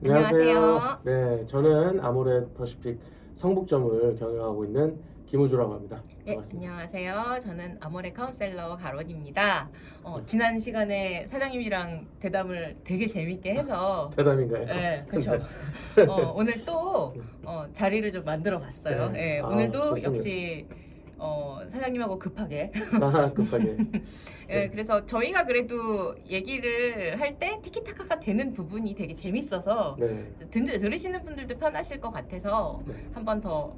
안녕하세요. 네, 저는 아모레 퍼시픽 성북점을 경영하고 있는 김우주라고 합니다. 네, 반갑습니다. 안녕하세요. 저는 아모레 카운셀러 가론입니다. 지난 시간에 사장님이랑 대담을 되게 재밌게 해서 대담인가요? 네, 그렇죠. 오늘 또 자리를 좀 만들어 봤어요. 네. 네, 아, 오늘도 좋습니다. 역시 사장님하고 급하게 급하게. 예, 그래서 저희가 그래도 얘기를 할 때 티키타카가 되는 부분이 되게 재밌어서 네. 들으시는 분들도 편하실 것 같아서 네. 한 번 더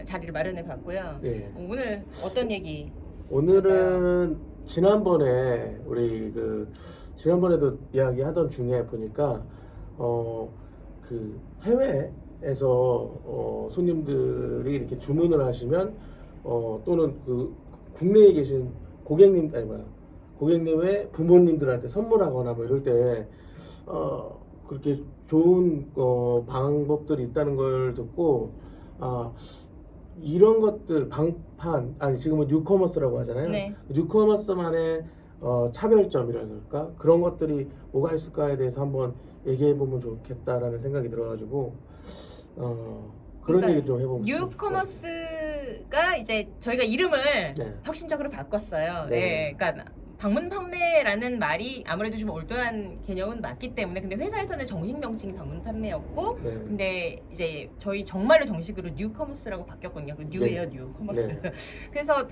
자리를 마련해 봤고요. 네. 오늘 어떤 얘기? 오늘은 지난번에 우리 지난번에도 이야기하던 중에 보니까 그 해외에서 손님들이 이렇게 주문을 하시면 또는 그 국내에 계신 고객님의 부모님들한테 선물하거나 뭐 이럴 때 그렇게 좋은 방법들이 있다는 걸 듣고 이런 것들 지금은 뉴커머스라고 하잖아요. 네. 뉴커머스만의 차별점이랄까 그런 것들이 뭐가 있을까에 대해서 한번 얘기해 보면 좋겠다라는 생각이 들어가지고 그런 그러니까 얘기 좀 해보면 뉴커머스가 이제 저희가 이름을 네. 혁신적으로 바꿨어요. 네. 네, 그러니까 방문 판매라는 말이 아무래도 좀 올드한 개념은 맞기 때문에 근데 회사에서는 정식 명칭이 방문 판매였고 네. 근데 이제 저희 정말로 정식으로 뉴커머스라고 바뀌었거든요. 그 뉴예요, 뉴커머스. 네. 그래서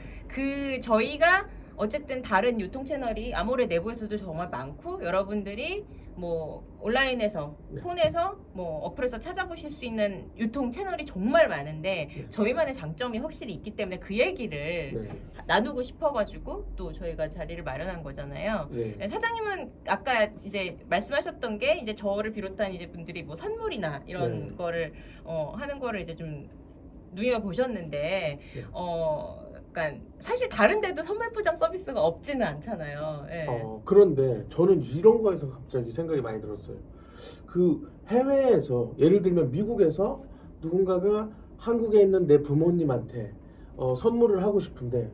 저희가 어쨌든 다른 유통 채널이 아모레 내부에서도 정말 많고 여러분들이 뭐 온라인에서 네. 폰에서 뭐 어플에서 찾아보실 수 있는 유통 채널이 정말 많은데 네. 저희만의 장점이 확실히 있기 때문에 그 얘기를 네. 나누고 싶어가지고 또 저희가 자리를 마련한 거잖아요. 네. 사장님은 아까 이제 말씀하셨던 게 이제 저를 비롯한 이제 분들이 뭐 선물이나 이런 네. 거를 하는 거를 이제 좀 눈여겨 보셨는데 네. 그러니까 사실 다른 데도 선물 포장 서비스가 없지는 않잖아요. 예. 그런데 저는 이런 거에서 갑자기 생각이 많이 들었어요. 그 해외에서 예를 들면 미국에서 누군가가 한국에 있는 내 부모님한테 선물을 하고 싶은데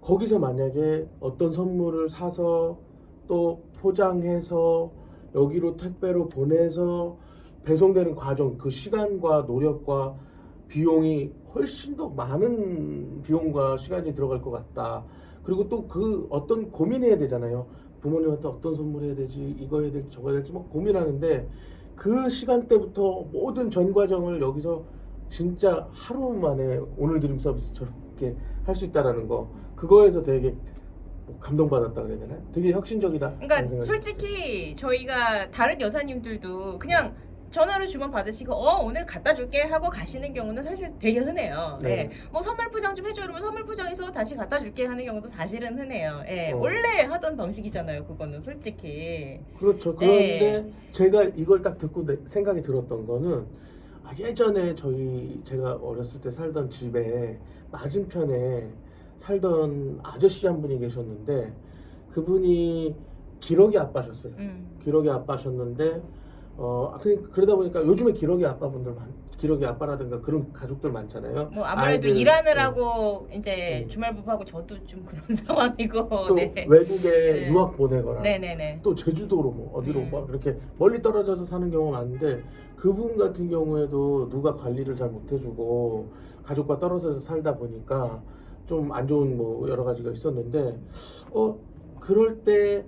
거기서 만약에 어떤 선물을 사서 또 포장해서 여기로 택배로 보내서 배송되는 과정 그 시간과 노력과 비용이 훨씬 더 많은 비용과 시간이 들어갈 것 같다. 그리고 또 그 어떤 고민해야 되잖아요. 부모님한테 어떤 선물 해야 되지, 이거 해야 될지 저거 해야 될지 막 고민하는데 그 시간대부터 모든 전 과정을 여기서 진짜 하루 만에 오늘 드림 서비스처럼 이렇게 할 수 있다라는 거 그거에서 되게 뭐 감동받았다 그래야 되나? 되게 혁신적이다. 그러니까 솔직히 저희가 다른 여사님들도 그냥 전화로 주문 받으시고 오늘 갖다 줄게 하고 가시는 경우는 사실 되게 흔해요. 네. 예. 뭐 선물 포장 좀 해줘 이러면 선물 포장해서 다시 갖다 줄게 하는 경우도 사실은 흔해요. 예. 어. 원래 하던 방식이잖아요. 그거는 솔직히. 그렇죠. 그런데 네. 제가 이걸 딱 듣고 생각이 들었던 거는 예전에 제가 어렸을 때 살던 집에 맞은편에 살던 아저씨 한 분이 계셨는데 그분이 기러기 아빠셨어요. 기러기 아빠셨는데 그러다 보니까 요즘에 기러기 아빠라든가 그런 가족들 많잖아요. 뭐 아무래도 아이들, 일하느라고 이제 주말부부하고 저도 좀 그런 상황이고. 또 네. 외국에 네. 유학 보내거나 네네네. 또 제주도로 뭐 어디로 막 이렇게 멀리 떨어져서 사는 경우가 많은데 그분 같은 경우에도 누가 관리를 잘 못해주고 가족과 떨어져서 살다 보니까 좀 안 좋은 뭐 여러 가지가 있었는데 그럴 때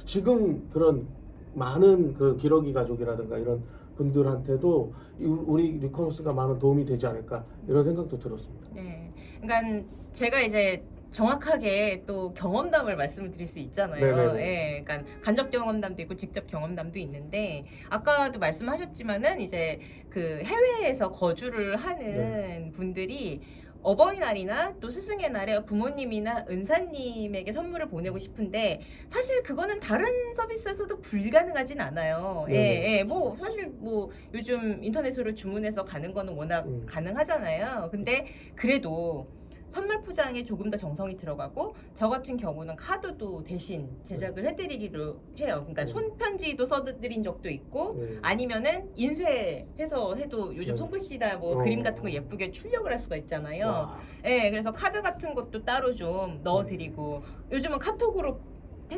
지금 그런 많은 그 기러기 가족이라든가 이런 분들한테도 우리 뉴커머스가 많은 도움이 되지 않을까 이런 생각도 들었습니다. 네. 그러니까 제가 이제 정확하게 또 경험담을 말씀을 드릴 수 있잖아요. 네네네. 예, 그러니까 간접 경험담도 있고 직접 경험담도 있는데 아까도 말씀하셨지만은 이제 그 해외에서 거주를 하는 분들이 어버이날이나 또 스승의 날에 부모님이나 은사님에게 선물을 보내고 싶은데 사실 그거는 다른 서비스에서도 불가능하진 않아요. 네네. 예, 뭐 사실 뭐 요즘 인터넷으로 주문해서 가는 거는 워낙 가능하잖아요. 근데 그래도 선물 포장에 조금 더 정성이 들어가고 저 같은 경우는 카드도 대신 제작을 해드리기로 해요. 그러니까 손편지도 써드린 적도 있고 아니면은 인쇄해서 해도 요즘 손글씨나 뭐 그림 같은 거 예쁘게 출력을 할 수가 있잖아요. 예, 그래서 카드 같은 것도 따로 좀 넣어드리고 요즘은 카톡으로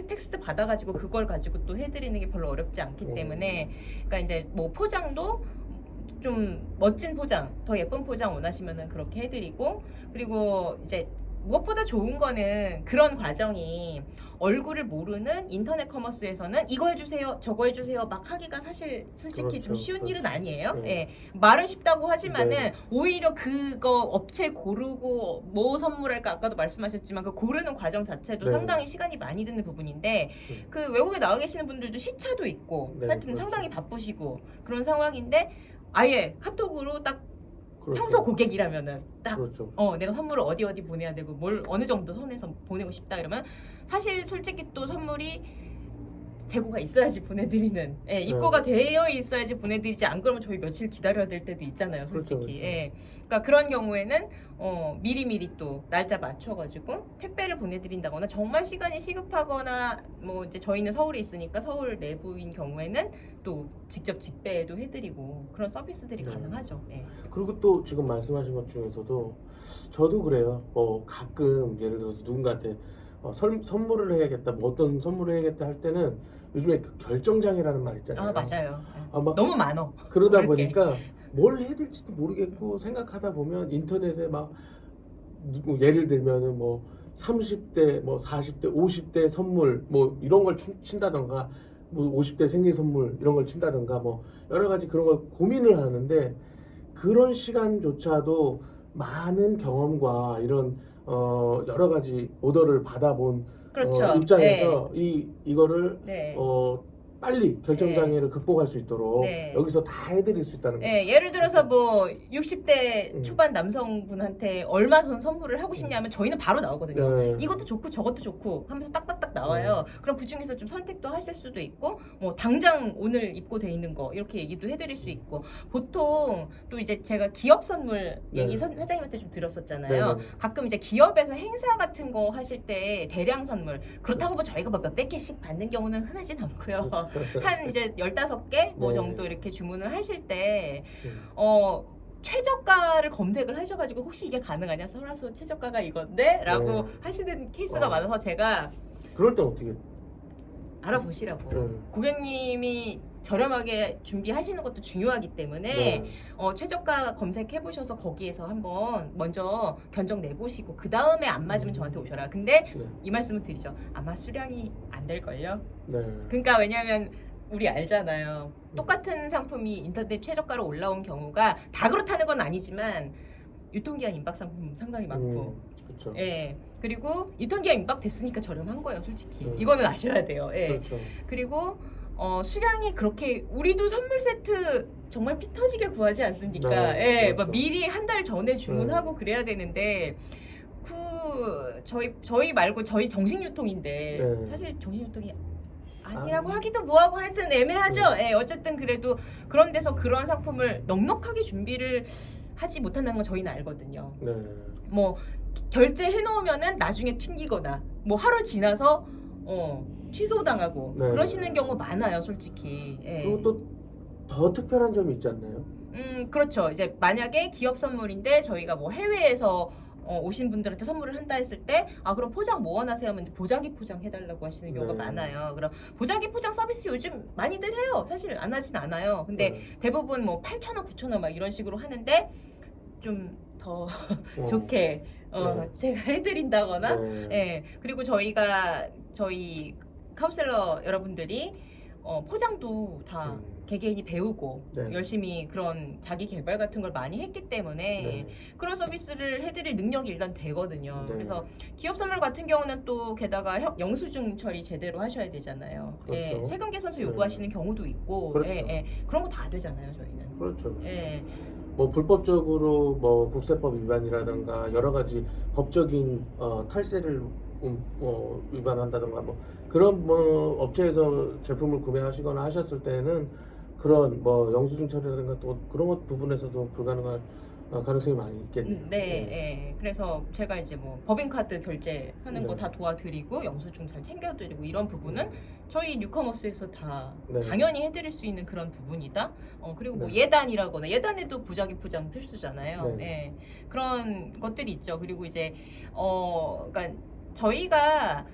텍스트 받아가지고 그걸 가지고 또 해드리는 게 별로 어렵지 않기 때문에 그러니까 이제 뭐 포장도 좀 멋진 포장, 더 예쁜 포장 원하시면은 그렇게 해드리고 그리고 이제 무엇보다 좋은 거는 그런 과정이 얼굴을 모르는 인터넷 커머스에서는 이거 해주세요, 저거 해주세요 막 하기가 사실 솔직히 그렇죠, 좀 쉬운 일은 그렇죠. 아니에요. 네. 예. 말은 쉽다고 하지만은 네. 오히려 그거 업체 고르고 뭐 선물할까 아까도 말씀하셨지만 그 고르는 과정 자체도 네. 상당히 시간이 많이 드는 부분인데 그 외국에 나가 계시는 분들도 시차도 있고 네, 하여튼 그렇죠. 상당히 바쁘시고 그런 상황인데 아예 카톡으로 딱 그렇죠. 평소 고객이라면은 딱 그렇죠. 내가 선물을 어디 보내야 되고 뭘 어느 정도 선에서 보내고 싶다 이러면 사실 솔직히 또 선물이 재고가 있어야지 보내드리는 입고가 되어 있어야지 보내드리지 안 그러면 저희 며칠 기다려야 될 때도 있잖아요 솔직히. 그렇죠, 그렇죠. 예. 그러니까 그런 경우에는 미리미리 또 날짜 맞춰가지고 택배를 보내드린다거나 정말 시간이 시급하거나 뭐 이제 저희는 서울에 있으니까 서울 내부인 경우에는 또 직접 직배도 해드리고 그런 서비스들이 네. 가능하죠. 예. 그리고 또 지금 말씀하신 것 중에서도 저도 그래요. 가끔 예를 들어서 누군가한테 선물을 해야겠다, 뭐 어떤 선물을 해야겠다 할 때는 요즘에 그 결정장애라는 말 있잖아요. 아 맞아요. 막 너무 많어. 그러다 고를 게. 보니까 뭘 해야 될지도 모르겠고 생각하다 보면 인터넷에 막 뭐 예를 들면은 뭐 30대, 뭐 40대, 50대 선물 뭐 이런 걸 친다던가 뭐 50대 생일 선물 이런 걸 친다던가 뭐 여러 가지 그런 걸 고민을 하는데 그런 시간조차도 많은 경험과 이런 여러 가지 오더를 받아본 그렇죠. 입장에서 이거를 네. 빨리 결정장애를 극복할 수 있도록 네. 여기서 다 해드릴 수 있다는 거죠. 예, 예를 들어서 뭐 60대 음. 초반 남성분한테 얼마 선 선물을 하고 싶냐면 저희는 바로 나오거든요. 네. 이것도 좋고 저것도 좋고 하면서 딱딱딱 나와요. 그럼 그 중에서 좀 선택도 하실 수도 있고 뭐 당장 오늘 입고돼 있는 거 이렇게 얘기도 해드릴 수 있고 보통 또 이제 제가 기업 선물 얘기 네. 사장님한테 좀 들었었잖아요. 네, 네. 가끔 이제 기업에서 행사 같은 거 하실 때 대량 선물 그렇다고 뭐 저희가 뭐 몇백 개씩 받는 경우는 흔하진 않고요. 한 이제 15개 뭐 네. 정도 이렇게 주문을 하실 때 음. 최저가를 검색을 하셔가지고 혹시 이게 가능하냐 설화수 최저가가 이건데 라고 네. 하시는 케이스가 많아서 제가 그럴 땐 어떻게? 알아보시라고 고객님이 저렴하게 준비하시는 것도 중요하기 때문에 네. 최저가 검색해 보셔서 거기에서 한번 먼저 견적 내보시고 그 다음에 안 맞으면 저한테 오셔라. 근데 네. 이 말씀을 드리죠. 아마 수량이 안 될걸요. 네. 그러니까 왜냐하면 우리 알잖아요. 똑같은 상품이 인터넷 최저가로 올라온 경우가 다 그렇다는 건 아니지만 유통기한 임박 상품 상당히 많고 그렇죠. 예. 그리고 유통기한 임박 됐으니까 저렴한 거예요 솔직히. 네. 이거는 아셔야 돼요. 예. 그렇죠. 그리고 수량이 그렇게 우리도 선물 세트 정말 피 터지게 구하지 않습니까? 네, 예. 그렇죠. 막 미리 한 달 전에 주문하고 그래야 되는데 저희 말고 저희 정식 유통인데 네. 사실 정식 유통이 아니라고 하기도 뭐하고 하여튼 애매하죠. 예, 어쨌든 그래도 그런 데서 그런 상품을 넉넉하게 준비를 하지 못한다는 건 저희는 알거든요. 네. 뭐 결제해 놓으면은 나중에 튕기거나 뭐 하루 지나서 취소당하고 네. 그러시는 경우 많아요, 솔직히. 예. 그리고 또 더 특별한 점이 있지 않나요? 그렇죠. 이제 만약에 기업 선물인데 저희가 뭐 해외에서 오신 분들한테 선물을 한다 했을 때 그럼 포장 뭐 원하세요 하면 보자기 포장 해달라고 하시는 경우가 네. 많아요. 그럼 보자기 포장 서비스 요즘 많이들 해요. 사실 안 하진 않아요. 근데 네. 대부분 뭐 8,000원, 9,000원 막 이런 식으로 하는데 좀 더 좋게 네. 제가 해드린다거나 네. 예. 그리고 저희 카우셀러 여러분들이 포장도 다 개개인이 배우고 네. 열심히 그런 자기 개발 같은 걸 많이 했기 때문에 네. 그런 서비스를 해드릴 능력이 일단 되거든요. 네. 그래서 기업 선물 같은 경우는 또 게다가 영수증 처리 제대로 하셔야 되잖아요. 그렇죠. 예, 세금 계산서 네. 요구하시는 경우도 있고 그렇죠. 그런 거 다 되잖아요, 저희는. 그렇죠. 예. 뭐 불법적으로 뭐 국세법 위반이라든가 여러 가지 법적인 탈세를 위반한다든가 뭐 그런 뭐 업체에서 제품을 구매하시거나 하셨을 때는 그런 뭐 영수증 처리라든가 또 그런 것 부분에서도 불가능한 가능성이 많이 있겠네요. 네, 예. 그래서 제가 이제 뭐 법인카드 결제하는 네. 거 다 도와드리고 영수증 잘 챙겨드리고 이런 부분은 저희 뉴커머스에서 다 네. 당연히 해드릴 수 있는 그런 부분이다. 그리고 뭐 네. 예단이라거나 예단에도 보자기 포장 필수잖아요. 네. 예. 그런 것들이 있죠. 그리고 이제 그러니까 저희가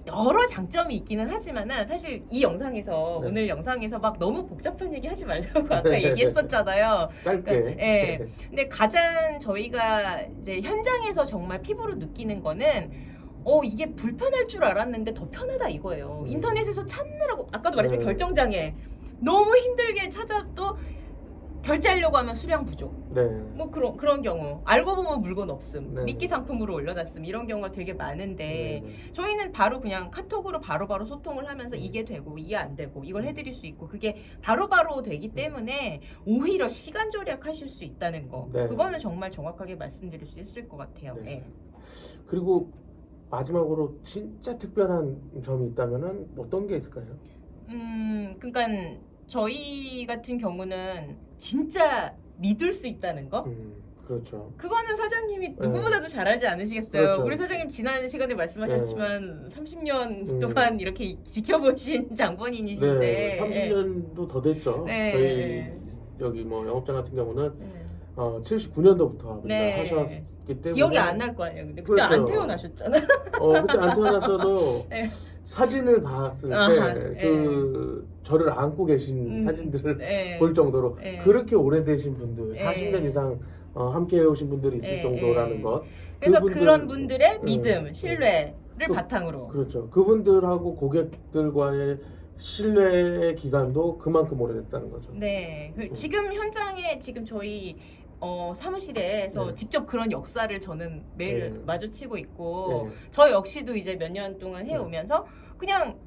여러 장점이 있기는 하지만은 사실 이 영상에서 네. 오늘 영상에서 막 너무 복잡한 얘기 하지 말라고 아까 얘기했었잖아요. 짧게. 그러니까, 예. 근데 가장 저희가 이제 현장에서 정말 피부로 느끼는 거는 이게 불편할 줄 알았는데 더 편하다 이거예요. 인터넷에서 찾느라고 아까도 말했지만 결정장애 너무 힘들게 찾아도 결제하려고 하면 수량 부족. 네. 뭐 그런 경우 알고 보면 물건 없음, 네. 미끼 상품으로 올려놨음 이런 경우가 되게 많은데 네. 저희는 바로 그냥 카톡으로 바로바로 소통을 하면서 이게 되고 이게 안 되고 이걸 해드릴 수 있고 그게 바로바로 되기 때문에 오히려 시간 절약하실 수 있다는 거 네. 그거는 정말 정확하게 말씀드릴 수 있을 것 같아요. 네. 네. 그리고 마지막으로 진짜 특별한 점이 있다면은 어떤 게 있을까요? 그러니까 저희 같은 경우는 진짜 믿을 수 있다는 거. 그렇죠. 그거는 사장님이 누구보다도 잘 알지 않으시겠어요? 그렇죠. 우리 사장님 지난 시간에 말씀하셨지만 30년 동안 이렇게 지켜보신 장본인이신데 네, 30년도 더 됐죠. 네. 저희 여기 뭐 영업장 같은 경우는 네. 79년도부터 네. 하셨기 때문에 기억이 안 날 거 아니에요. 근데 그때 그렇죠. 안 태어나셨잖아요. 그때 안 태어났어도 네. 사진을 봤을 아하, 때 그 저를 안고 계신 사진들을 네. 볼 정도로 네. 그렇게 오래되신 분들 네. 40년 이상 함께 해오신 분들이 있을 네. 정도라는 것. 그래서 그분들- 그런 분들의 네. 믿음, 신뢰를 또- 바탕으로 그렇죠. 그분들하고 고객들과의 신뢰의 기간도 그만큼 오래됐다는 거죠. 네. 지금 현장에 지금 저희 사무실에서 네. 직접 그런 역사를 저는 매일 네. 마주치고 있고 네. 저 역시도 이제 몇 년 동안 해오면서 그냥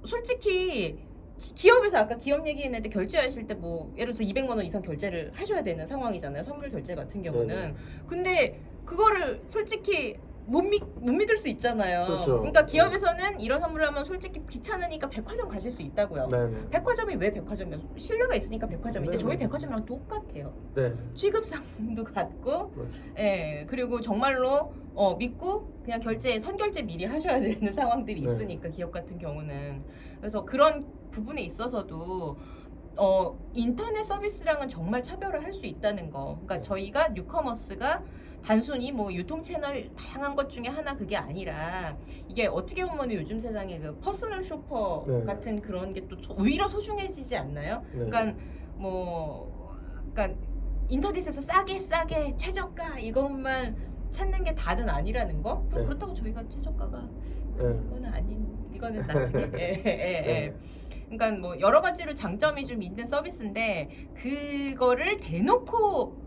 솔직히 기업에서 아까 기업 얘기했는데 결제하실 때 뭐 예를 들어서 200만 원 이상 결제를 하셔야 되는 상황이잖아요. 선물 결제 같은 경우는. 네네. 근데 그거를 솔직히 못 믿을 수 있잖아요. 그렇죠. 그러니까 기업에서는 이런 선물을 하면 솔직히 귀찮으니까 백화점 가실 수 있다고요. 네네. 백화점이 왜 백화점이요? 신뢰가 있으니까 백화점인데 네. 저희 백화점이랑 똑같아요. 네. 취급상도 같고, 그렇죠. 예 그리고 정말로 믿고 그냥 선결제 미리 하셔야 되는 상황들이 네. 있으니까 기업 같은 경우는 그래서 그런 부분에 있어서도 인터넷 서비스랑은 정말 차별을 할 수 있다는 거. 그러니까 네. 저희가 뉴커머스가 단순히 뭐 유통 채널 다양한 것 중에 하나 그게 아니라 이게 어떻게 보면 요즘 세상에 그 퍼스널 쇼퍼 네. 같은 그런 게 또 오히려 소중해지지 않나요? 네. 그러니까 그러니까 인터넷에서 싸게 최저가 이것만 찾는 게 다는 아니라는 거. 네. 그렇다고 저희가 최저가가 네. 이거는 나중에 네. 그러니까 뭐 여러 가지로 장점이 좀 있는 서비스인데 그거를 대놓고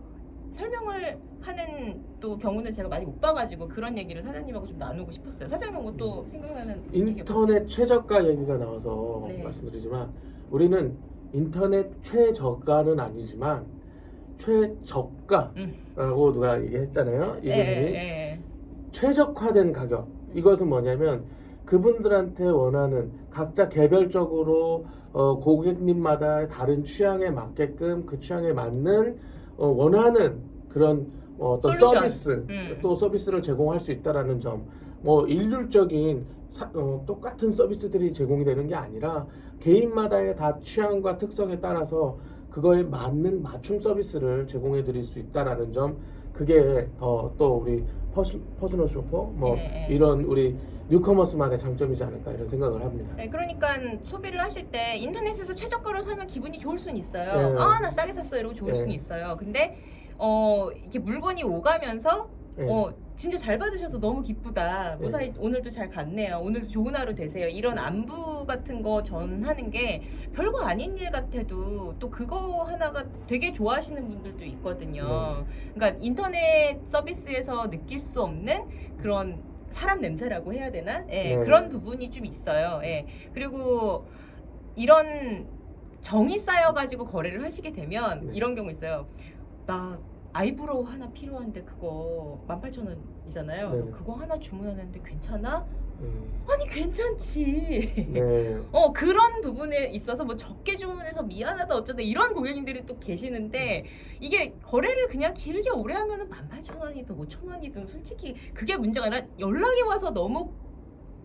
설명을 하는 또 경우는 제가 많이 못 봐가지고 그런 얘기를 사장님하고 좀 나누고 싶었어요. 사장님 뭐 또 생각나는 얘기 없으세요? 인터넷 최저가 얘기가 나와서 네. 말씀드리지만 우리는 인터넷 최저가는 아니지만 최저가라고 누가 얘기했잖아요. 이분이 예. 최적화된 가격. 이것은 뭐냐면 그분들한테 원하는 각자 개별적으로 고객님마다 다른 취향에 맞게끔 그 취향에 맞는 원하는 그런 어떤 솔루션. 서비스 또 서비스를 제공할 수 있다라는 점. 뭐 일률적인 똑같은 서비스들이 제공이 되는 게 아니라 개인마다의 다 취향과 특성에 따라서 그거에 맞는 맞춤 서비스를 제공해 드릴 수 있다라는 점. 그게 또 우리 퍼스널 쇼퍼 뭐 이런 우리 뉴커머스만의 장점이지 않을까 이런 생각을 합니다. 네, 그러니까 소비를 하실 때 인터넷에서 최저가로 사면 기분이 좋을 수는 있어요. 네. 아, 나 싸게 샀어 이러고 좋을 네. 수는 있어요. 근데 이렇게 물건이 오가면서 네. 진짜 잘 받으셔서 너무 기쁘다. 무사히 오늘도 잘 갔네요. 오늘도 좋은 하루 되세요. 이런 안부 같은 거 전하는 게 별거 아닌 일 같아도 또 그거 하나가 되게 좋아하시는 분들도 있거든요. 그러니까 인터넷 서비스에서 느낄 수 없는 그런 사람 냄새라고 해야 되나? 예, 네. 그런 부분이 좀 있어요. 예. 그리고 이런 정이 쌓여가지고 거래를 하시게 되면 네. 이런 경우 있어요. 나 아이브로우 하나 필요한데 그거 18,000원이잖아요. 네. 그거 하나 주문하는데 괜찮아? 아니 괜찮지. 네. 그런 부분에 있어서 뭐 적게 주문해서 미안하다 어쩌다 이런 고객님들이 또 계시는데 이게 거래를 그냥 길게 오래 하면은 18,000원이든 5,000원이든 솔직히 그게 문제가 아니라 연락이 와서 너무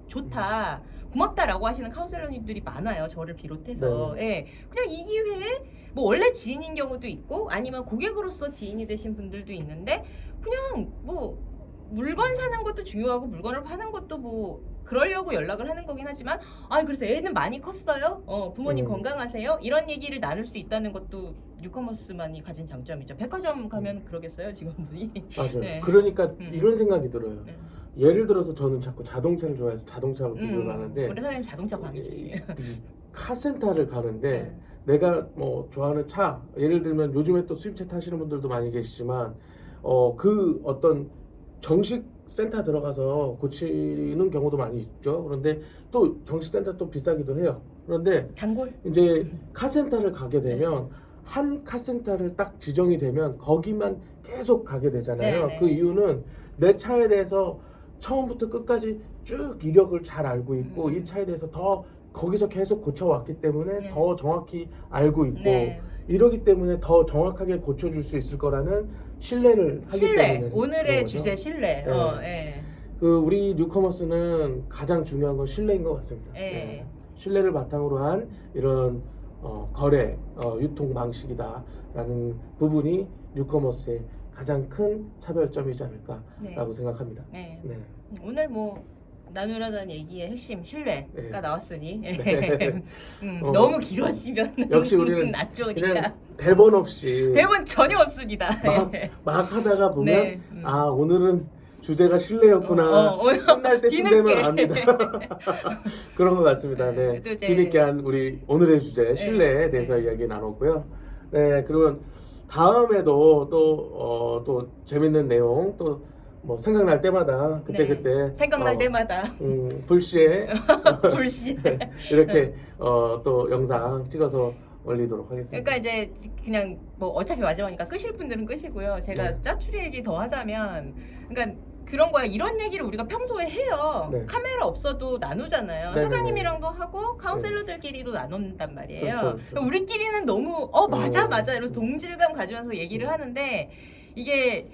좋다. 고맙다라고 하시는 카운셀러님들이 많아요. 저를 비롯해서. 예. 그냥 이 기회에 뭐 원래 지인인 경우도 있고 아니면 고객으로서 지인이 되신 분들도 있는데 그냥 뭐 물건 사는 것도 중요하고 물건을 파는 것도 뭐 그러려고 연락을 하는 거긴 하지만 그래서 애는 많이 컸어요. 부모님 건강하세요. 이런 얘기를 나눌 수 있다는 것도 뉴커머스만이 가진 장점이죠. 백화점 가면 그러겠어요 직원분이. 맞아요. 네. 그러니까 이런 생각이 들어요. 네. 예를 들어서 저는 자꾸 자동차를 좋아해서 자동차하고 비교를 하는데 우리 사장님 자동차 광이지. 이 카센터를 가는데 네. 내가 뭐 좋아하는 차, 예를 들면 요즘에 또 수입차 타시는 분들도 많이 계시지만 그 어떤 정식 센터 들어가서 고치는 경우도 많이 있죠. 그런데 또 정식 센터 또 비싸기도 해요. 그런데 단골. 이제 카센터를 가게 되면 한 카센터를 딱 지정이 되면 거기만 계속 가게 되잖아요. 네. 그 이유는 내 차에 대해서 처음부터 끝까지 쭉 이력을 잘 알고 있고 이 차에 대해서 더 거기서 계속 고쳐왔기 때문에 네. 더 정확히 알고 있고 네. 이러기 때문에 더 정확하게 고쳐줄 수 있을 거라는 신뢰를 하기 신뢰. 때문에 오늘의 그런 거죠. 주제 신뢰. 네. 그 우리 뉴커머스는 가장 중요한 건 신뢰인 것 같습니다. 네. 신뢰를 바탕으로 한 이런 거래, 유통 방식이다라는 부분이 뉴커머스의 가장 큰 차별점이지 않을까라고 생각합니다. 네. 네. 오늘 뭐 나누려던 얘기의 핵심 신뢰가 네. 나왔으니 네. 너무 길어지면 역시 우리는 안 좋으니까 그냥 대본 없이 대본 전혀 없습니다. 막 하다가 보면 네. 오늘은 주제가 신뢰였구나. 끝날 때쯤 되면 압니다. 그런 것 같습니다. 네. 또 이제 뒤늦게 한 우리 오늘의 주제 신뢰에 대해서 이야기 나눴고요. 네, 그러면 다음에도 또 재밌는 내용 또 뭐 생각날 때마다 그때 생각날 때마다 불시에 불시 이렇게 또 영상 찍어서 올리도록 하겠습니다. 그러니까 이제 그냥 뭐 어차피 마지막이니까 끄실 분들은 끄시고요. 제가 짜투리 얘기 더 하자면 그러니까 그런 거야. 이런 얘기를 우리가 평소에 해요. 네. 카메라 없어도 나누잖아요. 네네네. 사장님이랑도 하고 카운셀러들끼리도 나눈단 말이에요. 그렇죠. 우리끼리는 너무 맞아 이러면서 동질감 가지면서 얘기를 하는데 이게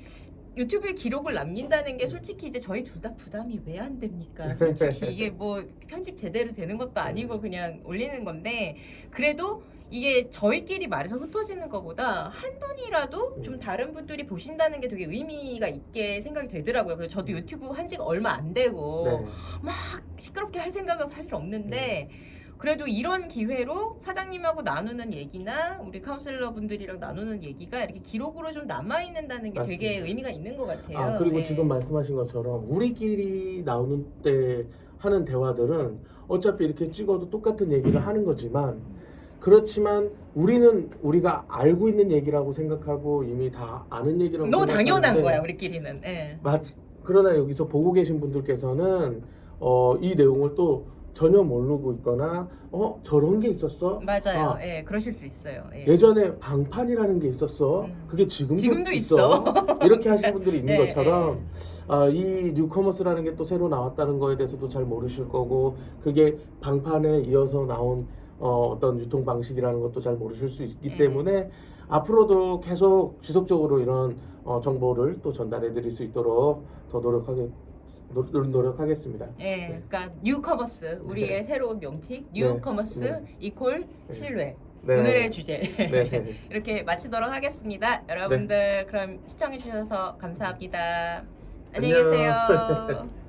유튜브에 기록을 남긴다는 게 솔직히 이제 저희 둘 다 부담이 왜 안 됩니까? 솔직히 이게 뭐 편집 제대로 되는 것도 아니고 그냥 올리는 건데 그래도 이게 저희끼리 말해서 흩어지는 것보다 한 번이라도 좀 다른 분들이 보신다는 게 되게 의미가 있게 생각이 되더라고요. 그래서 저도 유튜브 한 지가 얼마 안 되고 네. 막 시끄럽게 할 생각은 사실 없는데 그래도 이런 기회로 사장님하고 나누는 얘기나 우리 카운셀러 분들이랑 나누는 얘기가 이렇게 기록으로 좀 남아있는다는 게 되게 맞습니다. 의미가 있는 것 같아요. 그리고 네. 지금 말씀하신 것처럼 우리끼리 나오는 때 하는 대화들은 어차피 이렇게 찍어도 똑같은 얘기를 하는 거지만 그렇지만 우리는 우리가 알고 있는 얘기라고 생각하고 이미 다 아는 얘기라고 너무 당연한 생각하는데 거야 우리끼리는. 네. 그러나 여기서 보고 계신 분들께서는 이 내용을 또 전혀 모르고 있거나 저런 게 있었어? 맞아요. 예, 그러실 수 있어요. 예. 예전에 방판이라는 게 있었어. 그게 지금도 있어. 이렇게 하시는 분들이 있는 네, 것처럼 이 뉴커머스라는 게 또 새로 나왔다는 거에 대해서도 잘 모르실 거고 그게 방판에 이어서 나온 어떤 유통 방식이라는 것도 잘 모르실 수 있기 때문에 앞으로도 계속 지속적으로 이런 정보를 또 전달해 드릴 수 있도록 더 노력하겠습니다. 예, 그러니까 뉴커머스 우리의 새로운 명칭 뉴커머스 이퀄 신뢰. 네. 오늘의 주제 네. 이렇게 마치도록 하겠습니다. 여러분들 그럼 시청해 주셔서 감사합니다. 안녕히 안녕. 계세요.